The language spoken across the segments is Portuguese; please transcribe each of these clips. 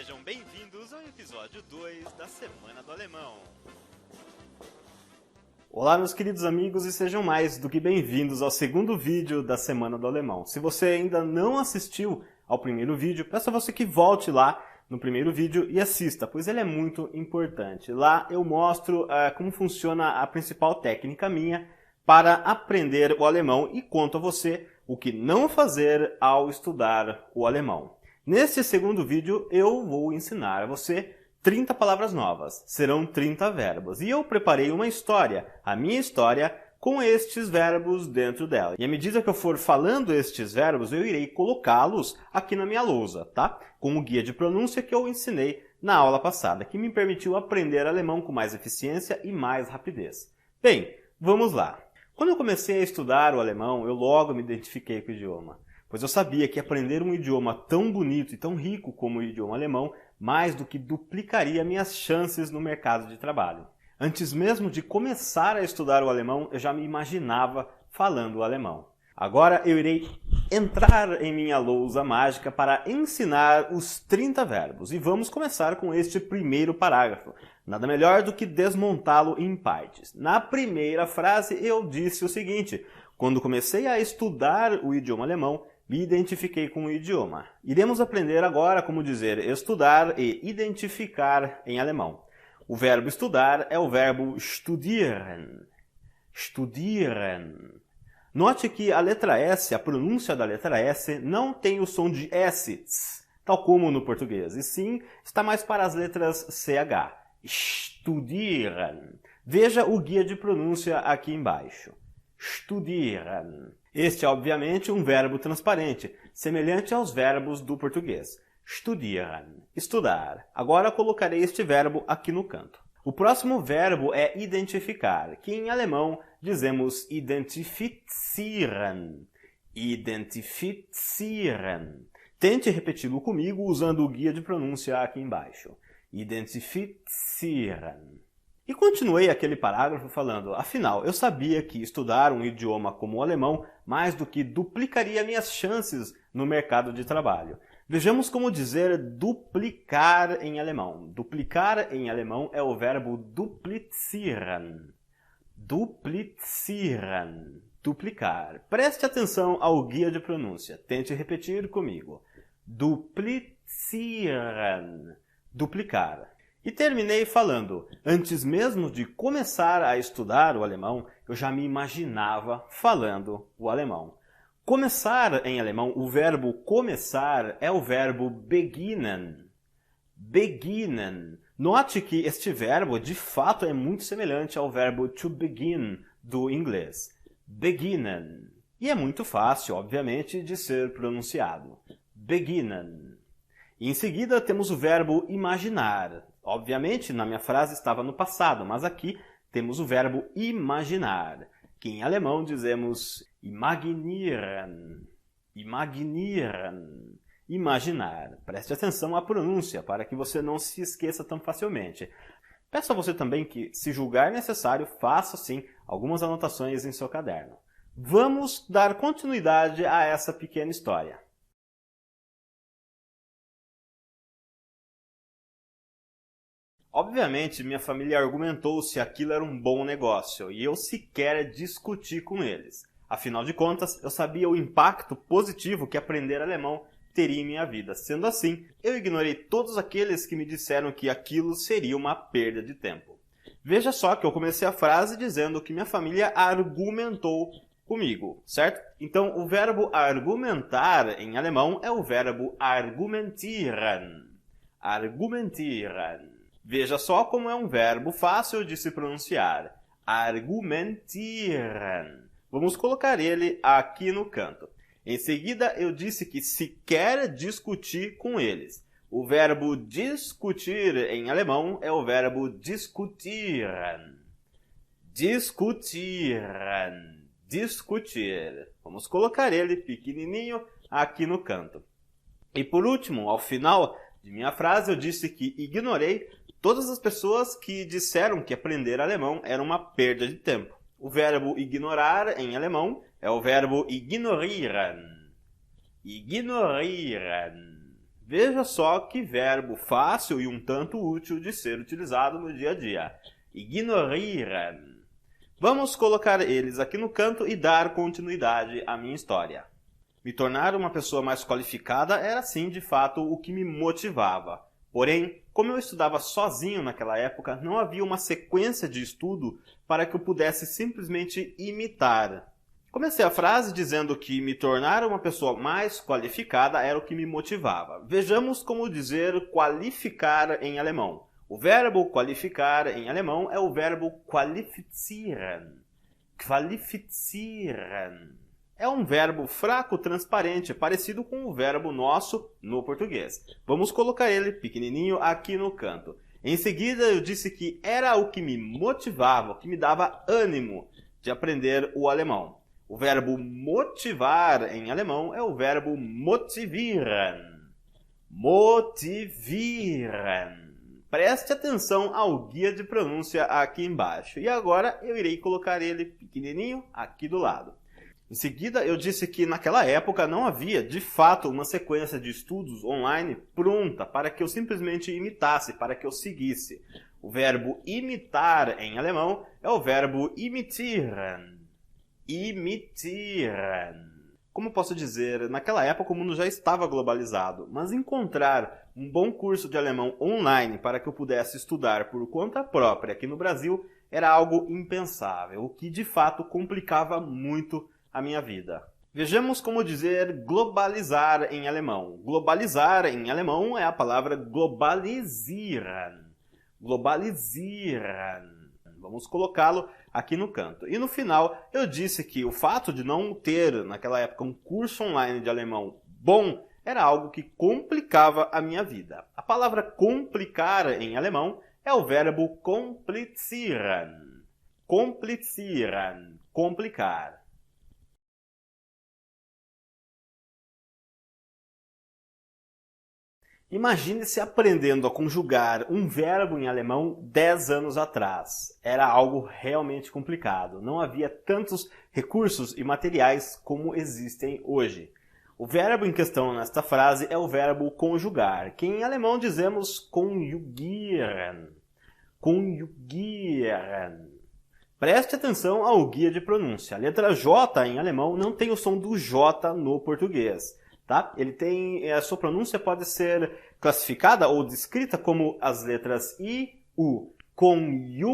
Sejam bem-vindos ao episódio 2 da Semana do Alemão. Olá, meus queridos amigos, e sejam mais do que bem-vindos ao segundo vídeo da Semana do Alemão. Se você ainda não assistiu ao primeiro vídeo, peço a você que volte lá no primeiro vídeo e assista, pois ele é muito importante. Lá eu mostro como funciona a principal técnica minha para aprender o alemão e conto a você o que não fazer ao estudar o alemão. Neste segundo vídeo eu vou ensinar a você 30 palavras novas, serão 30 verbos, e eu preparei uma história, a minha história, com estes verbos dentro dela. E à medida que eu for falando estes verbos, eu irei colocá-los aqui na minha lousa, tá? Com o guia de pronúncia que eu ensinei na aula passada, que me permitiu aprender alemão com mais eficiência e mais rapidez. Bem, vamos lá. Quando eu comecei a estudar o alemão, eu logo me identifiquei com o idioma, pois eu sabia que aprender um idioma tão bonito e tão rico como o idioma alemão mais do que duplicaria minhas chances no mercado de trabalho. Antes mesmo de começar a estudar o alemão, eu já me imaginava falando o alemão. Agora eu irei entrar em minha lousa mágica para ensinar os 30 verbos. E vamos começar com este primeiro parágrafo. Nada melhor do que desmontá-lo em partes. Na primeira frase eu disse o seguinte: quando comecei a estudar o idioma alemão, me identifiquei com o idioma. Iremos aprender agora como dizer estudar e identificar em alemão. O verbo estudar é o verbo studieren. Studieren. Note que a letra S, a pronúncia da letra S, não tem o som de S, tal como no português, e sim está mais para as letras CH. Studieren. Veja o guia de pronúncia aqui embaixo. Studieren. Este é, obviamente, um verbo transparente, semelhante aos verbos do português. Studieren, estudar. Agora colocarei este verbo aqui no canto. O próximo verbo é identificar, que em alemão dizemos identifizieren. Identifizieren. Tente repeti-lo comigo usando o guia de pronúncia aqui embaixo. Identifizieren. E continuei aquele parágrafo falando, afinal, eu sabia que estudar um idioma como o alemão mais do que duplicaria minhas chances no mercado de trabalho. Vejamos como dizer duplicar em alemão. Duplicar em alemão é o verbo duplizieren. Duplizieren. Duplicar. Preste atenção ao guia de pronúncia. Tente repetir comigo. Duplizieren. Duplicar. E terminei falando, antes mesmo de começar a estudar o alemão, eu já me imaginava falando o alemão. Começar em alemão, o verbo começar é o verbo beginnen. Beginnen. Note que este verbo, de fato, é muito semelhante ao verbo to begin do inglês. Beginnen. E é muito fácil, obviamente, de ser pronunciado. Beginnen. E em seguida temos o verbo imaginar. Obviamente, na minha frase estava no passado, mas aqui temos o verbo imaginar, que em alemão dizemos imaginieren. Imaginieren. Imaginar. Preste atenção à pronúncia, para que você não se esqueça tão facilmente. Peço a você também que, se julgar necessário, faça, sim, algumas anotações em seu caderno. Vamos dar continuidade a essa pequena história. Obviamente, minha família argumentou se aquilo era um bom negócio, e eu sequer discuti com eles. Afinal de contas, eu sabia o impacto positivo que aprender alemão teria em minha vida. Sendo assim, eu ignorei todos aqueles que me disseram que aquilo seria uma perda de tempo. Veja só que eu comecei a frase dizendo que minha família argumentou comigo, certo? Então, o verbo argumentar em alemão é o verbo argumentieren. Argumentieren. Veja só como é um verbo fácil de se pronunciar. Argumentieren. Vamos colocar ele aqui no canto. Em seguida, eu disse que se quer discutir com eles. O verbo discutir em alemão é o verbo diskutieren. Diskutieren. Discutir. Vamos colocar ele pequenininho aqui no canto. E por último, ao final de minha frase, eu disse que ignorei todas as pessoas que disseram que aprender alemão era uma perda de tempo. O verbo ignorar em alemão é o verbo ignorieren. Ignorieren. Veja só que verbo fácil e um tanto útil de ser utilizado no dia a dia. Ignorieren. Vamos colocar eles aqui no canto e dar continuidade à minha história. Me tornar uma pessoa mais qualificada era sim, de fato, o que me motivava. Porém, como eu estudava sozinho naquela época, não havia uma sequência de estudo para que eu pudesse simplesmente imitar. Comecei a frase dizendo que me tornar uma pessoa mais qualificada era o que me motivava. Vejamos como dizer qualificar em alemão. O verbo qualificar em alemão é o verbo qualifizieren. Qualifizieren. É um verbo fraco, transparente, parecido com o verbo nosso no português. Vamos colocar ele pequenininho aqui no canto. Em seguida, eu disse que era o que me motivava, o que me dava ânimo de aprender o alemão. O verbo motivar em alemão é o verbo motivieren. Motivieren. Preste atenção ao guia de pronúncia aqui embaixo. E agora eu irei colocar ele pequenininho aqui do lado. Em seguida, eu disse que naquela época não havia, de fato, uma sequência de estudos online pronta para que eu simplesmente imitasse, para que eu seguisse. O verbo imitar em alemão é o verbo imitieren. Imitieren. Como posso dizer, naquela época o mundo já estava globalizado, mas encontrar um bom curso de alemão online para que eu pudesse estudar por conta própria aqui no Brasil era algo impensável, o que de fato complicava muito a minha vida. Vejamos como dizer globalizar em alemão. Globalizar em alemão é a palavra globalisieren. Globalisieren. Vamos colocá-lo aqui no canto. E no final, eu disse que o fato de não ter, naquela época, um curso online de alemão bom era algo que complicava a minha vida. A palavra complicar em alemão é o verbo komplizieren. Komplizieren. Complicar. Imagine-se aprendendo a conjugar um verbo em alemão 10 anos atrás. Era algo realmente complicado. Não havia tantos recursos e materiais como existem hoje. O verbo em questão nesta frase é o verbo conjugar, que em alemão dizemos konjugieren. Konjugieren. Preste atenção ao guia de pronúncia. A letra J em alemão não tem o som do J no português. Tá? A sua pronúncia pode ser classificada ou descrita como as letras I, U. Konjugieren.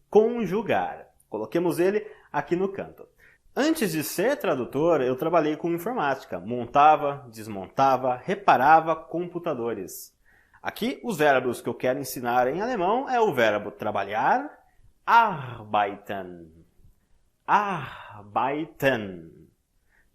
Conjugar. Coloquemos ele aqui no canto. Antes de ser tradutor, eu trabalhei com informática. Montava, desmontava, reparava computadores. Aqui, os verbos que eu quero ensinar em alemão é o verbo trabalhar, arbeiten. Arbeiten.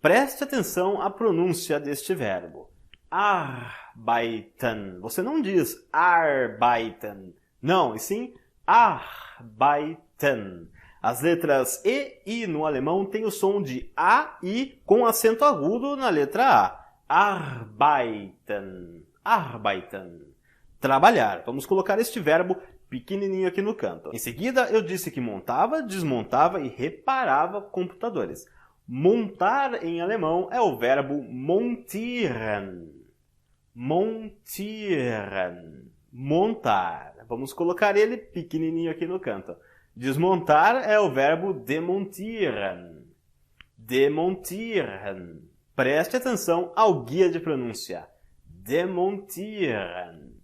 Preste atenção à pronúncia deste verbo. Arbeiten. Você não diz arbeiten. Não, e sim arbeiten. As letras E e I no alemão têm o som de A, I com acento agudo na letra A. Arbeiten. Arbeiten. Trabalhar. Vamos colocar este verbo pequenininho aqui no canto. Em seguida, eu disse que montava, desmontava e reparava computadores. Montar em alemão é o verbo montieren. Montieren. Montar. Vamos colocar ele pequenininho aqui no canto. Desmontar é o verbo demontieren. Demontieren. Preste atenção ao guia de pronúncia. Demontieren.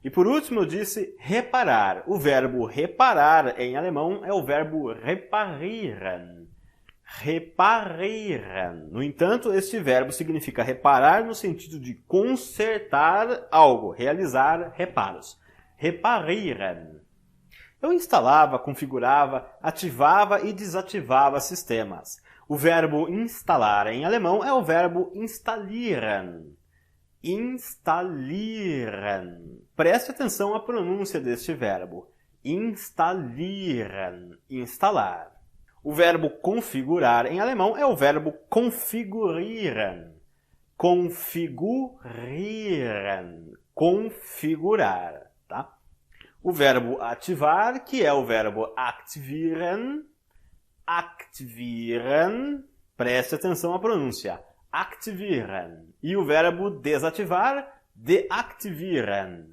E por último eu disse reparar. O verbo reparar em alemão é o verbo reparieren. Reparieren. No entanto, este verbo significa reparar no sentido de consertar algo, realizar reparos. Reparieren. Eu instalava, configurava, ativava e desativava sistemas. O verbo instalar em alemão é o verbo installieren. Installieren. Preste atenção à pronúncia deste verbo. Installieren. Instalar. O verbo configurar em alemão é o verbo configurieren. Configurieren. Configurar. Tá? O verbo ativar, que é o verbo aktivieren. Aktivieren. Preste atenção à pronúncia. aktivieren. E o verbo desativar, deaktivieren.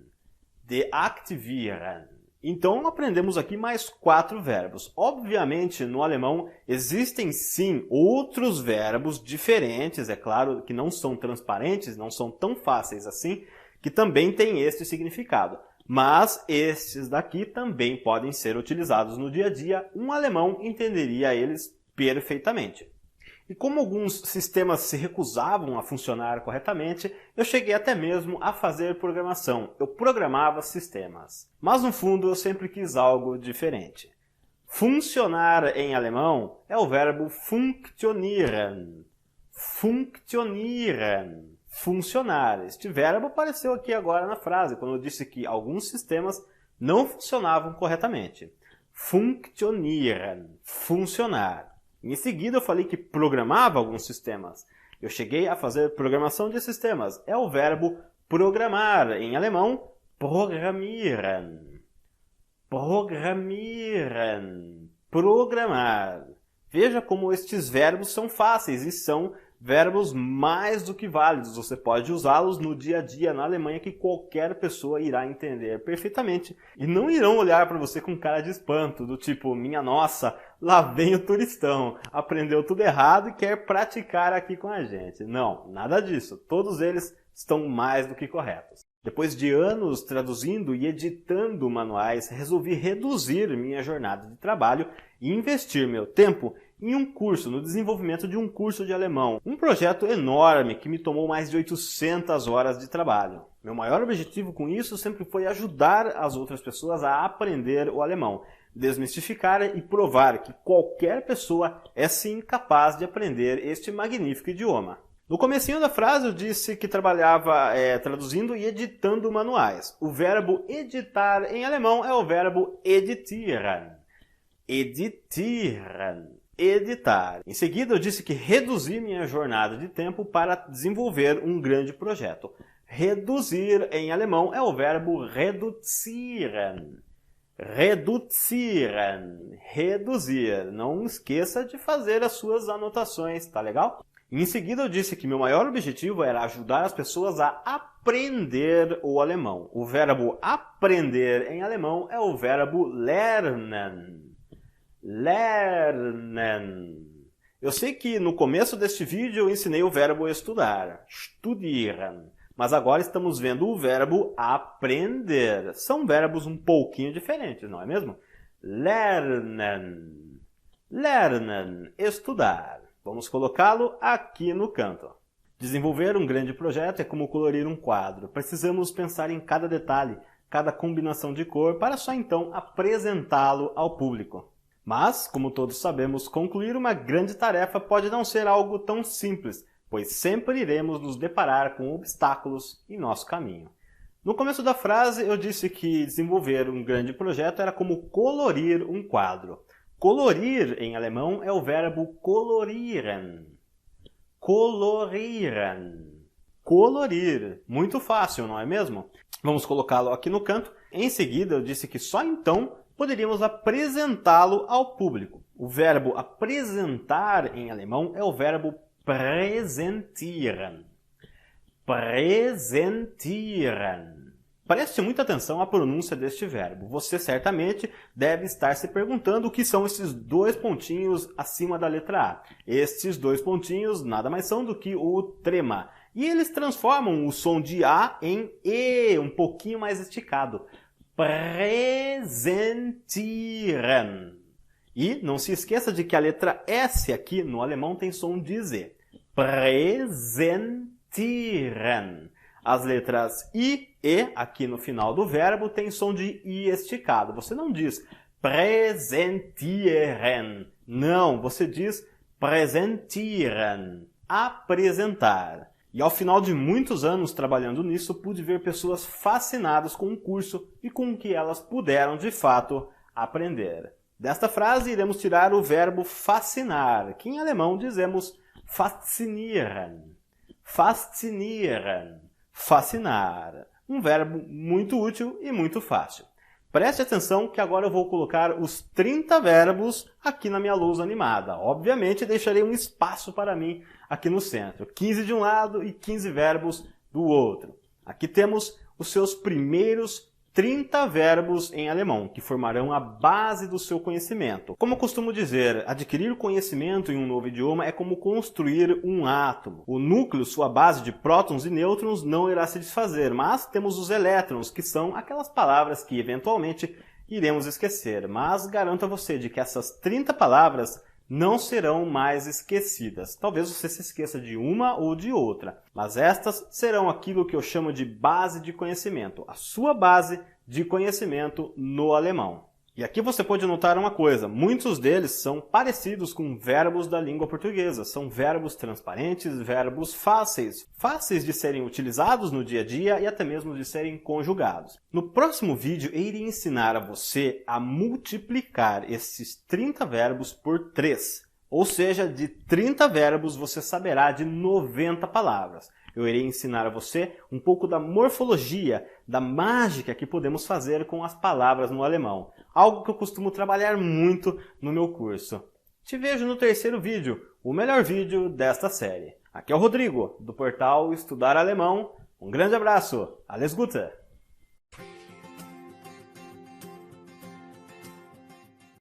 Deaktivieren. Então, aprendemos aqui mais 4 verbos. Obviamente, no alemão, existem sim outros verbos diferentes, é claro, que não são transparentes, não são tão fáceis assim, que também têm este significado. Mas estes daqui também podem ser utilizados no dia a dia, um alemão entenderia eles perfeitamente. E como alguns sistemas se recusavam a funcionar corretamente, eu cheguei até mesmo a fazer programação. Eu programava sistemas. Mas no fundo eu sempre quis algo diferente. Funcionar em alemão é o verbo funktionieren. Funktionieren. Funcionar. Este verbo apareceu aqui agora na frase, quando eu disse que alguns sistemas não funcionavam corretamente. Funktionieren. Funcionar. Em seguida eu falei que programava alguns sistemas. Eu cheguei a fazer programação de sistemas. É o verbo programar. Em alemão, programmieren. Programmieren. Programar. Veja como estes verbos são fáceis e são verbos mais do que válidos. Você pode usá-los no dia a dia na Alemanha que qualquer pessoa irá entender perfeitamente. E não irão olhar para você com cara de espanto, do tipo, minha nossa, lá vem o turistão, aprendeu tudo errado e quer praticar aqui com a gente. Não, nada disso. Todos eles estão mais do que corretos. Depois de anos traduzindo e editando manuais, resolvi reduzir minha jornada de trabalho e investir meu tempo em um curso, no desenvolvimento de um curso de alemão. Um projeto enorme que me tomou mais de 800 horas de trabalho. Meu maior objetivo com isso sempre foi ajudar as outras pessoas a aprender o alemão, desmistificar e provar que qualquer pessoa é sim capaz de aprender este magnífico idioma. No comecinho da frase eu disse que trabalhava traduzindo e editando manuais. O verbo editar em alemão é o verbo editieren. Editieren. Editar. Em seguida eu disse que reduzi minha jornada de tempo para desenvolver um grande projeto. Reduzir em alemão é o verbo reduzieren. Reduzieren. Reduzir. Não esqueça de fazer as suas anotações, tá legal? Em seguida eu disse que meu maior objetivo era ajudar as pessoas a aprender o alemão. O verbo aprender em alemão é o verbo lernen. Lernen. Eu sei que no começo deste vídeo eu ensinei o verbo estudar, studieren, mas agora estamos vendo o verbo aprender. São verbos um pouquinho diferentes, não é mesmo? Lernen. Lernen, estudar. Vamos colocá-lo aqui no canto. Desenvolver um grande projeto é como colorir um quadro. Precisamos pensar em cada detalhe, cada combinação de cor, para só então apresentá-lo ao público. Mas, como todos sabemos, concluir uma grande tarefa pode não ser algo tão simples, pois sempre iremos nos deparar com obstáculos em nosso caminho. No começo da frase, eu disse que desenvolver um grande projeto era como colorir um quadro. Colorir, em alemão, é o verbo colorieren. Colorieren. Colorir. Muito fácil, não é mesmo? Vamos colocá-lo aqui no canto. Em seguida, eu disse que só então poderíamos apresentá-lo ao público. O verbo apresentar em alemão é o verbo präsentieren. Präsentieren. Preste muita atenção à pronúncia deste verbo. Você certamente deve estar se perguntando o que são esses 2 pontinhos acima da letra A. Estes 2 pontinhos nada mais são do que o trema. E eles transformam o som de A em E, um pouquinho mais esticado. Präsentieren. E não se esqueça de que a letra S aqui no alemão tem som de Z. Präsentieren. As letras I e aqui no final do verbo tem som de I esticado. Você não diz präsentieren. Não, você diz präsentieren. Apresentar. E ao final de muitos anos trabalhando nisso, pude ver pessoas fascinadas com o curso e com o que elas puderam, de fato, aprender. Desta frase, iremos tirar o verbo fascinar, que em alemão dizemos faszinieren. Faszinieren. Fascinar. Um verbo muito útil e muito fácil. Preste atenção que agora eu vou colocar os 30 verbos aqui na minha lousa animada. Obviamente deixarei um espaço para mim aqui no centro. 15 de um lado e 15 verbos do outro. Aqui temos os seus primeiros 30 verbos em alemão, que formarão a base do seu conhecimento. Como eu costumo dizer, adquirir conhecimento em um novo idioma é como construir um átomo. O núcleo, sua base de prótons e nêutrons, não irá se desfazer, mas temos os elétrons, que são aquelas palavras que eventualmente iremos esquecer. Mas garanto a você de que essas 30 palavras não serão mais esquecidas. Talvez você se esqueça de uma ou de outra, mas estas serão aquilo que eu chamo de base de conhecimento, a sua base de conhecimento no alemão. E aqui você pode notar uma coisa, muitos deles são parecidos com verbos da língua portuguesa, são verbos transparentes, verbos fáceis, fáceis de serem utilizados no dia a dia e até mesmo de serem conjugados. No próximo vídeo eu irei ensinar a você a multiplicar esses 30 verbos por 3, ou seja, de 30 verbos você saberá de 90 palavras. Eu irei ensinar a você um pouco da morfologia, da mágica que podemos fazer com as palavras no alemão. Algo que eu costumo trabalhar muito no meu curso. Te vejo no terceiro vídeo, o melhor vídeo desta série. Aqui é o Rodrigo, do portal Estudar Alemão. Um grande abraço. Alles Gute!